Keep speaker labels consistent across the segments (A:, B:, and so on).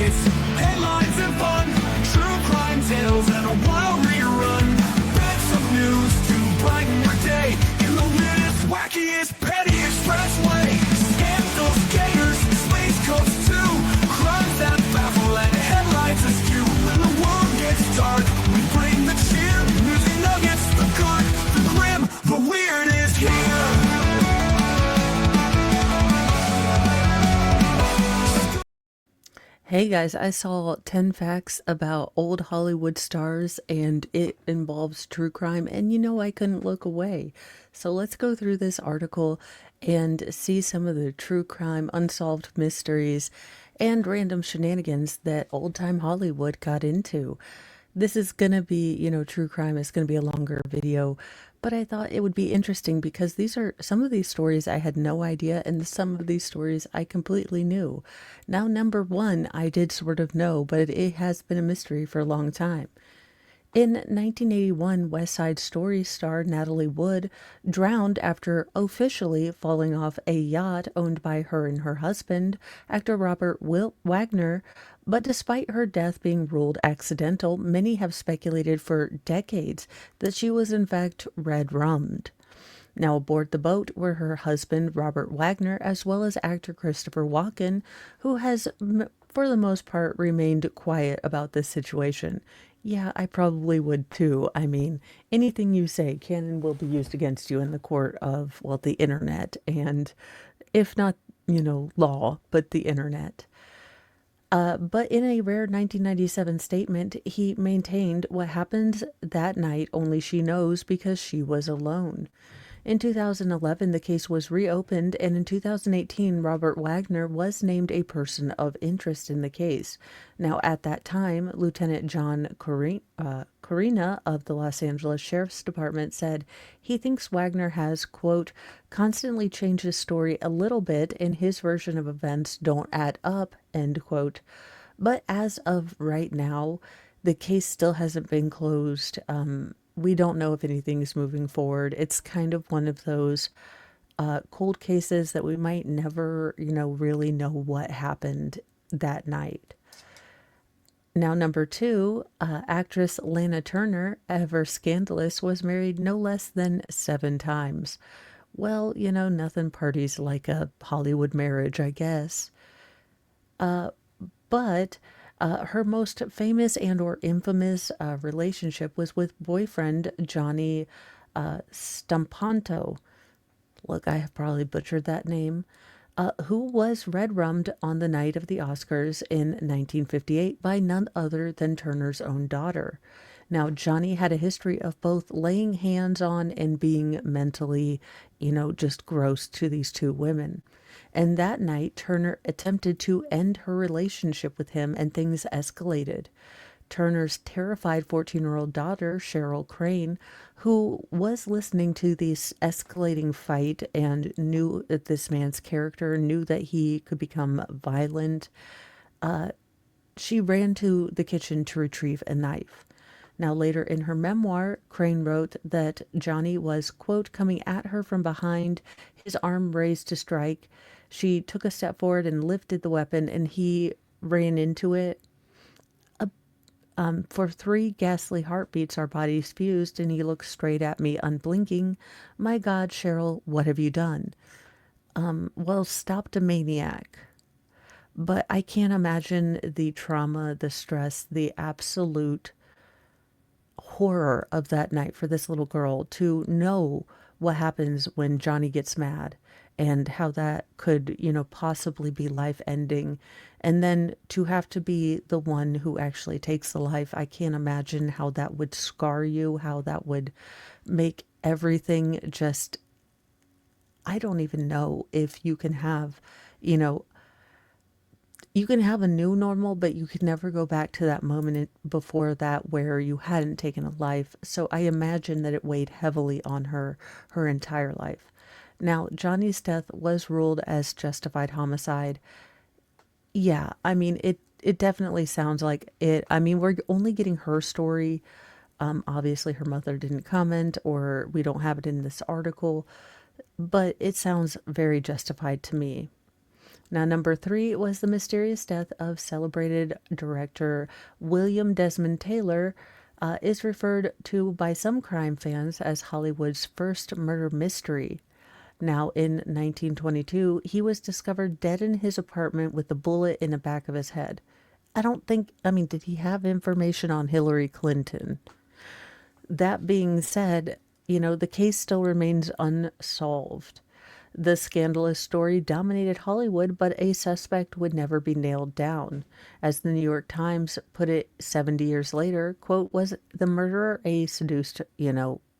A: It's headlines and fun, true crime tales and a wild rerun. Bits of news to brighten your day in the weirdest, wackiest, pettiest expressway. Scandals, gators, space coast too. Crimes that baffle and headlines askew. When the world gets dark, we bring the cheer. Newsy nuggets, the good, the grim, the weird is here.
B: Hey guys, I saw 10 facts about old Hollywood stars and it involves true crime, and I couldn't look away. So let's go through this article and see some of the true crime unsolved mysteries and random shenanigans that old time Hollywood got into. This is gonna be, true crime is gonna be a longer video, but I thought it would be interesting because these are some of these stories I had no idea, and some of these stories I completely knew. Now, number one, I did sort of know, but it has been a mystery for a long time. In 1981, West Side Story star Natalie Wood drowned after officially falling off a yacht owned by her and her husband, actor Robert Wagner. But despite her death being ruled accidental, many have speculated for decades that she was in fact red-rummed. Now, aboard the boat were her husband, Robert Wagner, as well as actor Christopher Walken, who has, for the most part, remained quiet about this situation. Yeah, I probably would too. I mean, anything you say can and will be used against you in the court of, well, the internet, and if not, law, but the internet. But in a rare 1997 statement, he maintained what happened that night only she knows because she was alone. In 2011, the case was reopened, and in 2018, Robert Wagner was named a person of interest in the case. Now, at that time, Lieutenant John Corina of the Los Angeles Sheriff's Department said he thinks Wagner has, quote, constantly changed his story a little bit and his version of events don't add up, end quote. But as of right now, the case still hasn't been closed. We don't know if anything's moving forward. It's kind of one of those cold cases that we might never, really know what happened that night. Now, number two, actress Lana Turner, ever scandalous, was married no less than 7 times. Well, nothing parties like a Hollywood marriage, I guess. But her most famous and or infamous relationship was with boyfriend Johnny Stampanto. Look, I have probably butchered that name. Who was red-rummed on the night of the Oscars in 1958 by none other than Turner's own daughter. Now, Johnny had a history of both laying hands on and being mentally, just gross to these two women. And that night, Turner attempted to end her relationship with him, and things escalated. Turner's terrified 14-year-old daughter, Cheryl Crane, who was listening to this escalating fight and knew that this man's character, knew that he could become violent, she ran to the kitchen to retrieve a knife. Now, later in her memoir, Crane wrote that Johnny was, quote, coming at her from behind, his arm raised to strike. She took a step forward and lifted the weapon, and he ran into it. For 3 ghastly heartbeats, our bodies fused, and he looked straight at me, unblinking. My God, Cheryl, what have you done? Well, stopped a maniac. But I can't imagine the trauma, the stress, the absolute horror of that night for this little girl to know what happens when Johnny gets mad and how that could, possibly be life ending. And then to have to be the one who actually takes the life, I can't imagine how that would scar you, how that would make everything just, I don't even know if you can have, you can have a new normal, but you could never go back to that moment before that where you hadn't taken a life. So I imagine that it weighed heavily on her entire life. Now, Johnny's death was ruled as justified homicide. Yeah, I mean, it definitely sounds like it. I mean, we're only getting her story. Obviously, her mother didn't comment, or we don't have it in this article, but it sounds very justified to me. Now, number 3 was the mysterious death of celebrated director William Desmond Taylor, is referred to by some crime fans as Hollywood's first murder mystery. Now, in 1922, he was discovered dead in his apartment with a bullet in the back of his head. I mean, did he have information on Hillary Clinton? That being said, the case still remains unsolved. The scandalous story dominated Hollywood, but a suspect would never be nailed down. As the New York Times put it 70 years later, quote, was the murderer a seduced,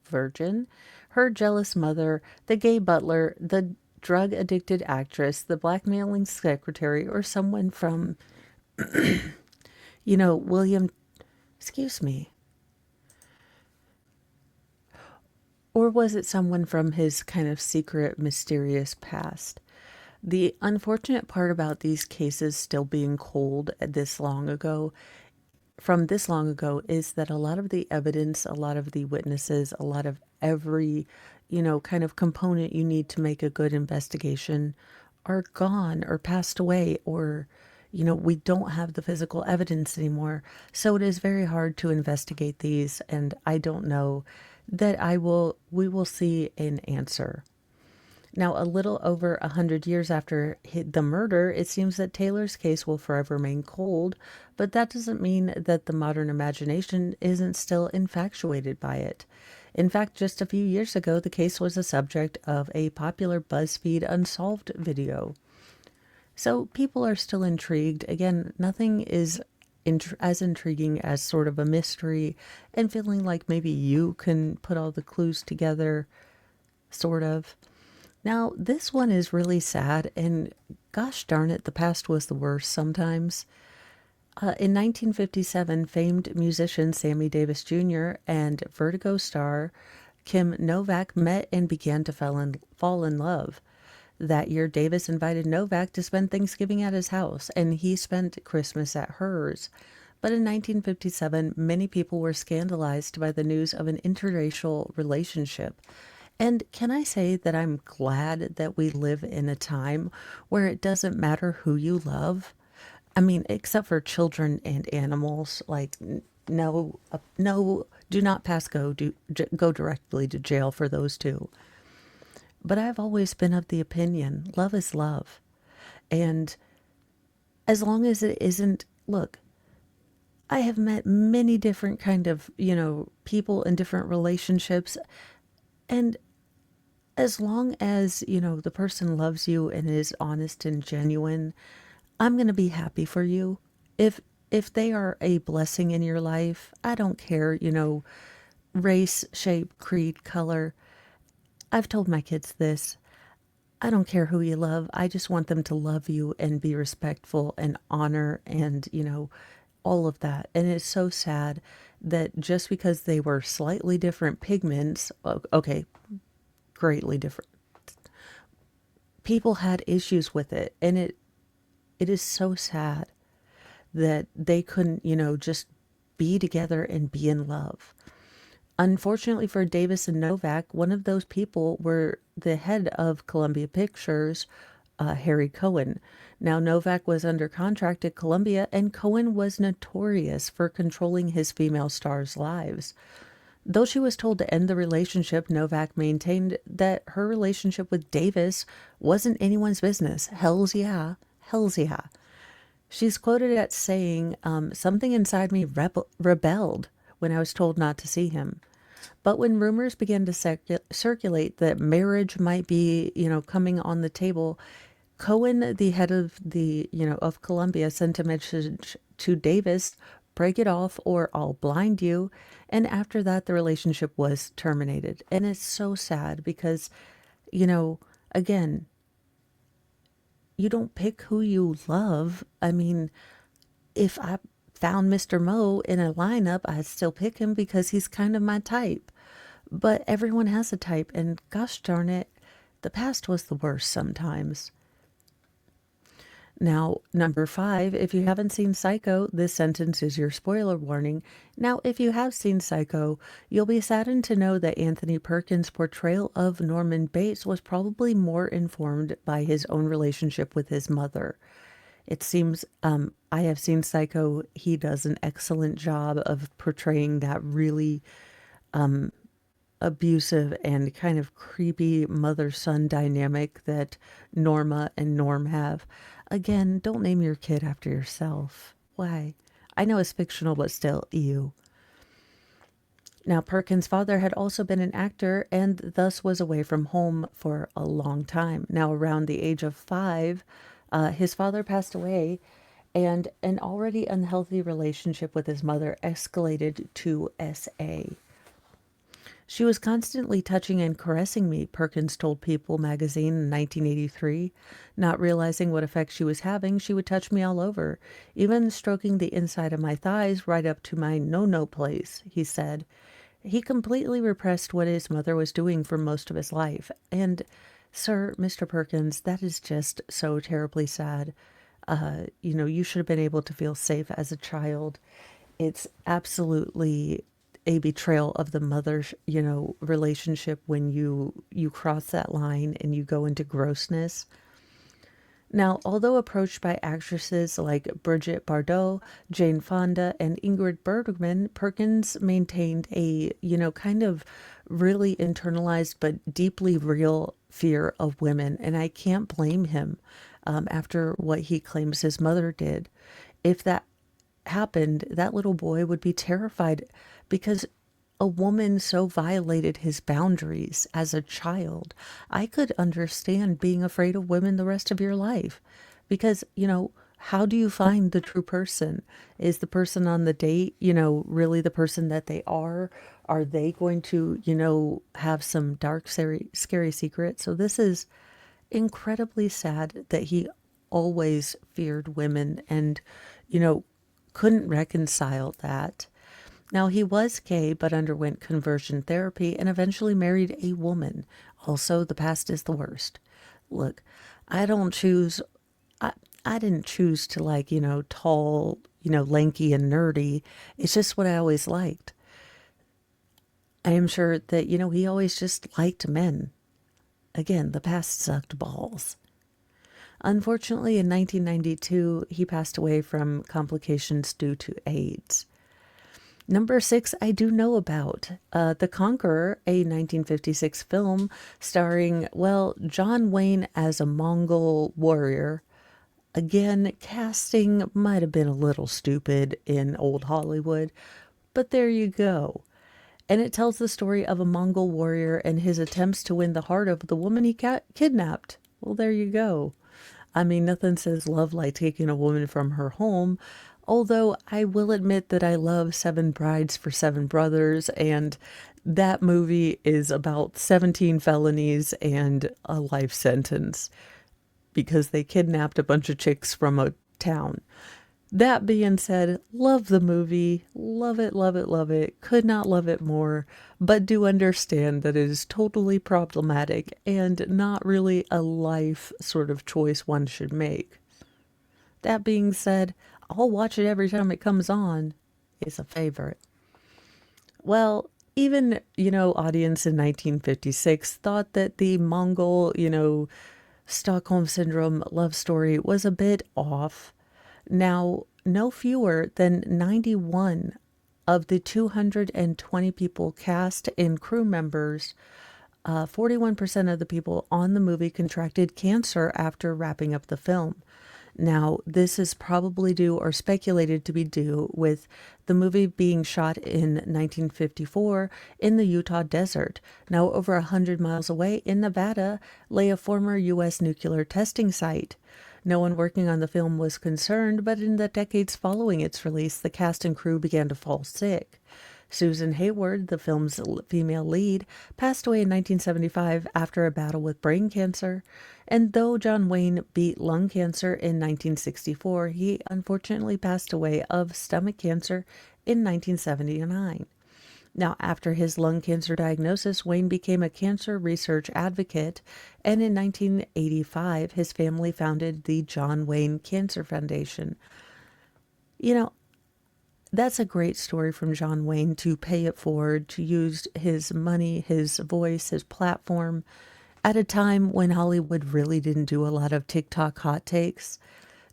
B: virgin? Her jealous mother, the gay butler, the drug addicted actress, the blackmailing secretary, or someone from, William, excuse me, or was it someone from his kind of secret, mysterious past? The unfortunate part about these cases still being cold from this long ago, is that a lot of the evidence, a lot of the witnesses, a lot of every, kind of component you need to make a good investigation are gone or passed away, or, we don't have the physical evidence anymore. So it is very hard to investigate these, and I don't know that we will see an answer. Now, a little over 100 years after the murder, it seems that Taylor's case will forever remain cold, but that doesn't mean that the modern imagination isn't still infatuated by it. In fact, just a few years ago, the case was the subject of a popular BuzzFeed Unsolved video. So people are still intrigued. Again, nothing is as intriguing as sort of a mystery and feeling like maybe you can put all the clues together, sort of. Now, this one is really sad, and gosh darn it, the past was the worst sometimes. In 1957, famed musician Sammy Davis Jr. and Vertigo star Kim Novak met and began to fall in love. That year, Davis invited Novak to spend Thanksgiving at his house, and he spent Christmas at hers. But in 1957, many people were scandalized by the news of an interracial relationship. And can I say that I'm glad that we live in a time where it doesn't matter who you love? I mean, except for children and animals, like no, no, do not pass go, go directly to jail for those two. But I've always been of the opinion, love is love. And as long as it isn't, look, I have met many different kind of, people in different relationships. And as long as, the person loves you and is honest and genuine, I'm going to be happy for you. If they are a blessing in your life, I don't care, race, shape, creed, color. I've told my kids this. I don't care who you love. I just want them to love you and be respectful and honor and, all of that. And it's so sad that just because they were slightly different pigments, okay, greatly different, people had issues with it. And it is so sad that they couldn't, just be together and be in love. Unfortunately for Davis and Novak, one of those people were the head of Columbia Pictures, Harry Cohen. Now, Novak was under contract at Columbia, and Cohen was notorious for controlling his female stars' lives. Though she was told to end the relationship, Novak maintained that her relationship with Davis wasn't anyone's business. Hells yeah. Hells yeah. She's quoted as saying, something inside me rebelled when I was told not to see him. But when rumors began to circulate that marriage might be, coming on the table, Cohen, the head of of Columbia, sent a message to Davis, break it off or I'll blind you. And after that, the relationship was terminated. And it's so sad because, again, you don't pick who you love. I mean, if I found Mr. Mo in a lineup, I'd still pick him because he's kind of my type. But everyone has a type, and gosh darn it, the past was the worst sometimes. Now, number five, if you haven't seen Psycho, this sentence is your spoiler warning. Now, if you have seen Psycho, you'll be saddened to know that Anthony Perkins' portrayal of Norman Bates was probably more informed by his own relationship with his mother. It seems, I have seen Psycho. He does an excellent job of portraying that really abusive and kind of creepy mother-son dynamic that Norma and Norm have. Again, don't name your kid after yourself. Why? I know it's fictional, but still, ew. Now, Perkins' father had also been an actor and thus was away from home for a long time. Now, around the age of 5, his father passed away, and an already unhealthy relationship with his mother escalated to SA. She was constantly touching and caressing me, Perkins told People magazine in 1983. Not realizing what effect she was having, she would touch me all over, even stroking the inside of my thighs right up to my no-no place, he said. He completely repressed what his mother was doing for most of his life. And, sir, Mr. Perkins, that is just so terribly sad. You should have been able to feel safe as a child. It's absolutely a betrayal of the mother, relationship when you cross that line and you go into grossness. Now, although approached by actresses like Brigitte Bardot, Jane Fonda, and Ingrid Bergman, Perkins maintained a, kind of really internalized but deeply real fear of women. And I can't blame him after what he claims his mother did. If that happened, that little boy would be terrified because a woman so violated his boundaries as a child. I could understand being afraid of women the rest of your life because, how do you find the true person? Is the person on the date, really the person that they are? Are they going to, have some dark, scary secret? So this is incredibly sad that he always feared women and, couldn't reconcile that. Now, he was gay but underwent conversion therapy and eventually married a woman. Also, the past is the worst. Look, I don't choose, I didn't choose to like, tall, lanky and nerdy. It's just what I always liked. I am sure that, he always just liked men. Again, the past sucked balls. Unfortunately, in 1992, he passed away from complications due to AIDS. Number 6, I do know about. The Conqueror, a 1956 film starring, John Wayne as a Mongol warrior. Again, casting might have been a little stupid in old Hollywood, but there you go. And it tells the story of a Mongol warrior and his attempts to win the heart of the woman he kidnapped. Well, there you go. I mean, nothing says love like taking a woman from her home. Although I will admit that I love Seven Brides for Seven Brothers, and that movie is about 17 felonies and a life sentence because they kidnapped a bunch of chicks from a town. That being said, love the movie. Love it, love it, love it. Could not love it more, but do understand that it is totally problematic and not really a life sort of choice one should make. That being said, I'll watch it every time it comes on. It's a favorite. Well, even, audience in 1956 thought that the Mongol, Stockholm Syndrome love story was a bit off. Now, no fewer than 91 of the 220 people cast and crew members, 41% of the people on the movie contracted cancer after wrapping up the film. Now, this is probably due or speculated to be due with the movie being shot in 1954 in the Utah desert. Now, over 100 miles away in Nevada lay a former U.S. nuclear testing site. No one working on the film was concerned, but in the decades following its release, the cast and crew began to fall sick. Susan Hayward, the film's female lead, passed away in 1975 after a battle with brain cancer. And though John Wayne beat lung cancer in 1964, he unfortunately passed away of stomach cancer in 1979. Now, after his lung cancer diagnosis, Wayne became a cancer research advocate, and in 1985, his family founded the John Wayne Cancer Foundation. You know, that's a great story from John Wayne to pay it forward, to use his money, his voice, his platform at a time when Hollywood really didn't do a lot of TikTok hot takes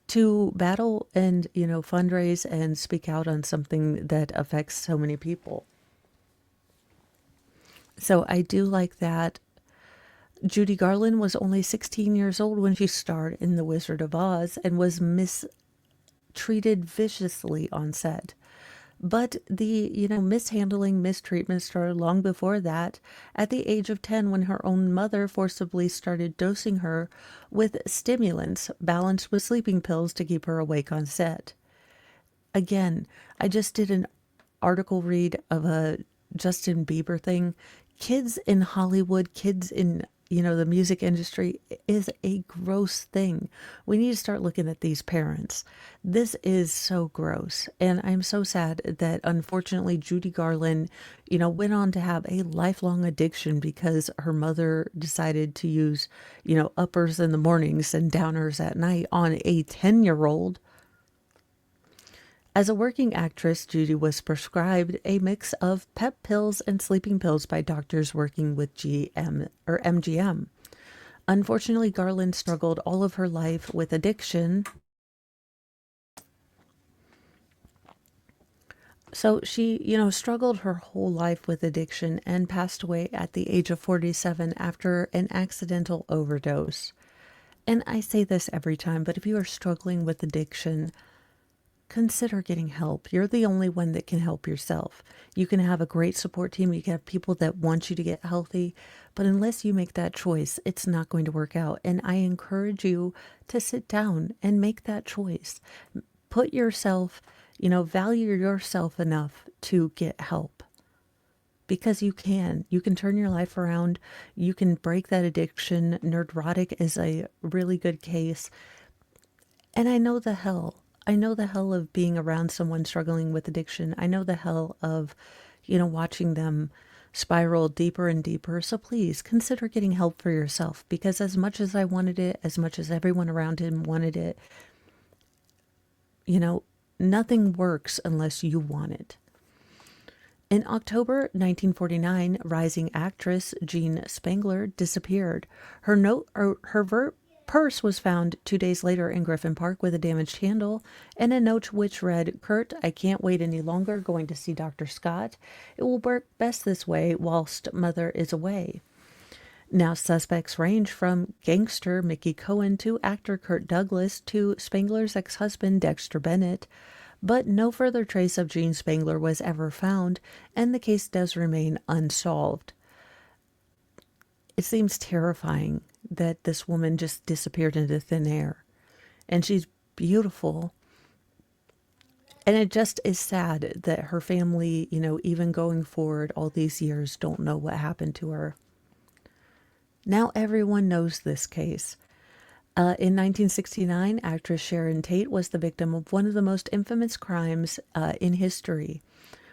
B: to battle and, fundraise and speak out on something that affects so many people. So I do like that. Judy Garland was only 16 years old when she starred in The Wizard of Oz and was mistreated viciously on set. But the, mishandling, mistreatment started long before that, at the age of 10, when her own mother forcibly started dosing her with stimulants balanced with sleeping pills to keep her awake on set. Again, I just did an article read of a Justin Bieber thing. Kids in Hollywood, kids in, the music industry is a gross thing. We need to start looking at these parents. This is so gross. And I'm so sad that unfortunately Judy Garland, went on to have a lifelong addiction because her mother decided to use, uppers in the mornings and downers at night on a 10-year-old. As a working actress, Judy was prescribed a mix of pep pills and sleeping pills by doctors working with MGM. Unfortunately, Garland struggled all of her life with addiction. So she, struggled her whole life with addiction and passed away at the age of 47 after an accidental overdose. And I say this every time, but if you are struggling with addiction, consider getting help. You're the only one that can help yourself. You can have a great support team. You can have people that want you to get healthy. But unless you make that choice, it's not going to work out. And I encourage you to sit down and make that choice. Put yourself, value yourself enough to get help. Because you can. You can turn your life around. You can break that addiction. Nerdrotic is a really good case. And I know the hell. I know the hell of being around someone struggling with addiction. I know the hell of, watching them spiral deeper and deeper. So please consider getting help for yourself, because as much as I wanted it, as much as everyone around him wanted it, nothing works unless you want it. In October 1949, rising actress Jean Spangler disappeared. Her purse was found 2 days later in Griffin Park with a damaged handle and a note which read, "Kurt, I can't wait any longer. Going to see Dr. Scott. It will work best this way whilst mother is away." Now, suspects range from gangster Mickey Cohen to actor Kurt Douglas to Spangler's ex-husband Dexter Bennett. But no further trace of Jean Spangler was ever found, and the case does remain unsolved. It seems terrifying that this woman just disappeared into thin air. And she's beautiful. And it just is sad that her family, even going forward all these years, don't know what happened to her. Now everyone knows this case. In 1969, actress Sharon Tate was the victim of one of the most infamous crimes in history,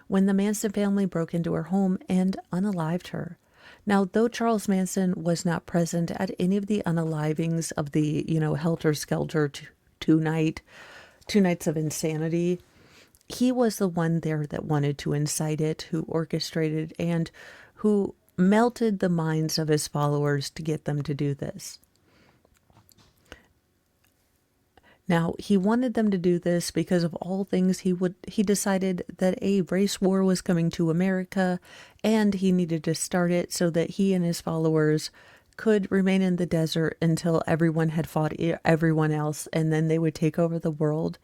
B: when the Manson family broke into her home and unalived her. Now, though Charles Manson was not present at any of the unalivings of the, helter-skelter two nights of insanity, he was the one there that wanted to incite it, who orchestrated and who melted the minds of his followers to get them to do this. Now, he wanted them to do this because of all things he decided that a race war was coming to America and he needed to start it so that he and his followers could remain in the desert until everyone had fought everyone else, and then they would take over the world.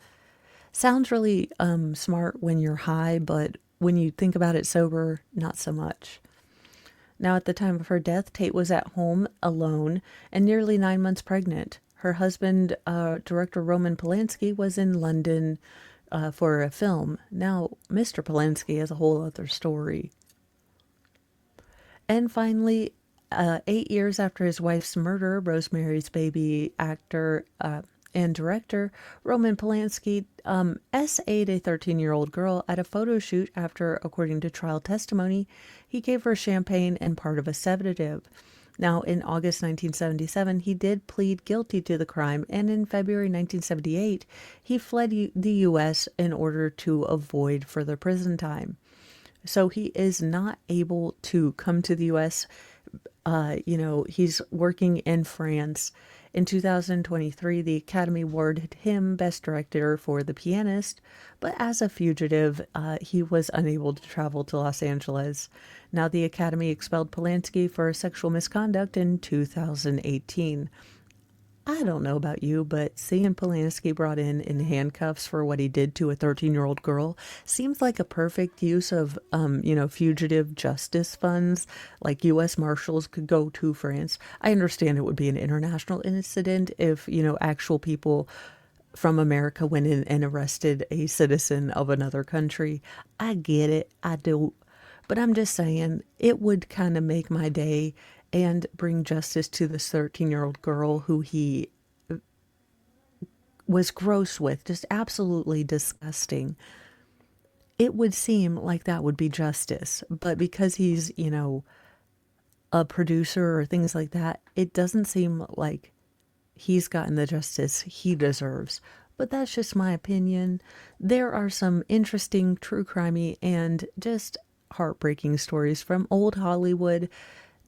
B: Sounds really smart when you're high, but when you think about it sober, not so much. Now, at the time of her death, Tate was at home alone and nearly 9 months pregnant. Her husband, director Roman Polanski, was in London for a film. Now, Mr. Polanski is a whole other story. And finally, 8 years after his wife's murder, Rosemary's Baby actor And director Roman Polanski SA'd a 13-year-old girl at a photo shoot after, according to trial testimony, he gave her champagne and part of a sedative. Now, in August 1977, he did plead guilty to the crime, and in February 1978, he fled the U.S. in order to avoid further prison time. So he is not able to come to the U.S. He's working in France. In 2023, the Academy awarded him Best Director for The Pianist, but as a fugitive, he was unable to travel to Los Angeles. Now, the Academy expelled Polanski for sexual misconduct in 2018. I don't know about you, but seeing Polanski brought in handcuffs for what he did to a 13-year-old girl seems like a perfect use of, fugitive justice funds. Like U.S. Marshals could go to France. I understand it would be an international incident if, actual people from America went in and arrested a citizen of another country. I get it. I do. But I'm just saying, it would kind of make my day and bring justice to this 13-year-old girl who he was gross with, just absolutely disgusting. It would seem like that would be justice, but because he's, a producer or things like that, it doesn't seem like he's gotten the justice he deserves. But that's just my opinion. There are some interesting true crimey and just heartbreaking stories from old Hollywood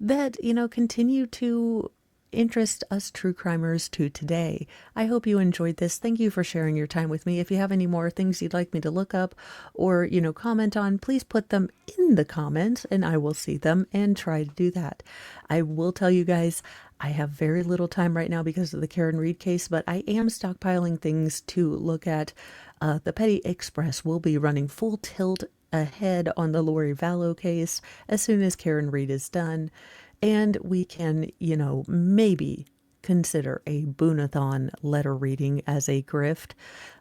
B: that, continue to interest us true crimers to today. I hope you enjoyed this. Thank you for sharing your time with me. If you have any more things you'd like me to look up or, comment on, please put them in the comments and I will see them and try to do that. I will tell you guys, I have very little time right now because of the Karen Reed case, but I am stockpiling things to look at. The Petty Express will be running full tilt ahead on the Lori Vallow case as soon as Karen Reed is done. And we can, maybe consider a Boonathon letter reading as a grift.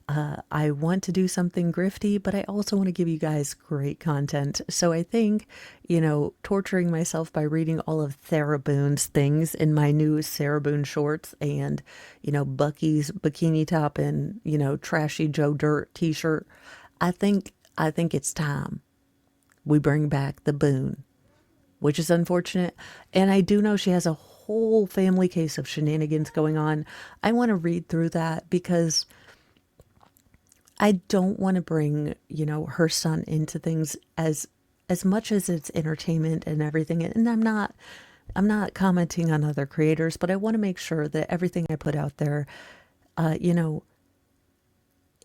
B: I want to do something grifty, but I also want to give you guys great content. So I think, torturing myself by reading all of Sarah Boone's things in my new Sarah Boone shorts and, Bucky's bikini top and, trashy Joe Dirt t-shirt. I think it's time we bring back the Boone, which is unfortunate. And I do know she has a whole family case of shenanigans going on. I want to read through that because I don't want to bring, her son into things as much as it's entertainment and everything. And I'm not commenting on other creators, but I want to make sure that everything I put out there,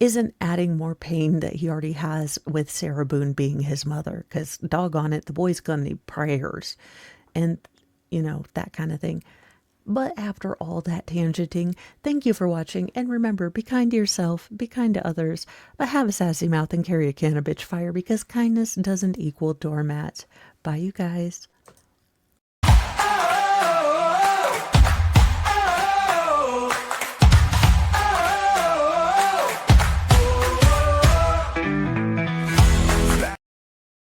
B: isn't adding more pain that he already has with Sarah Boone being his mother. Because doggone it, the boy's gonna need prayers and, that kind of thing. But after all that tangenting, thank you for watching. And remember, be kind to yourself, be kind to others, but have a sassy mouth and carry a can of bitch fire because kindness doesn't equal doormat. Bye, you guys.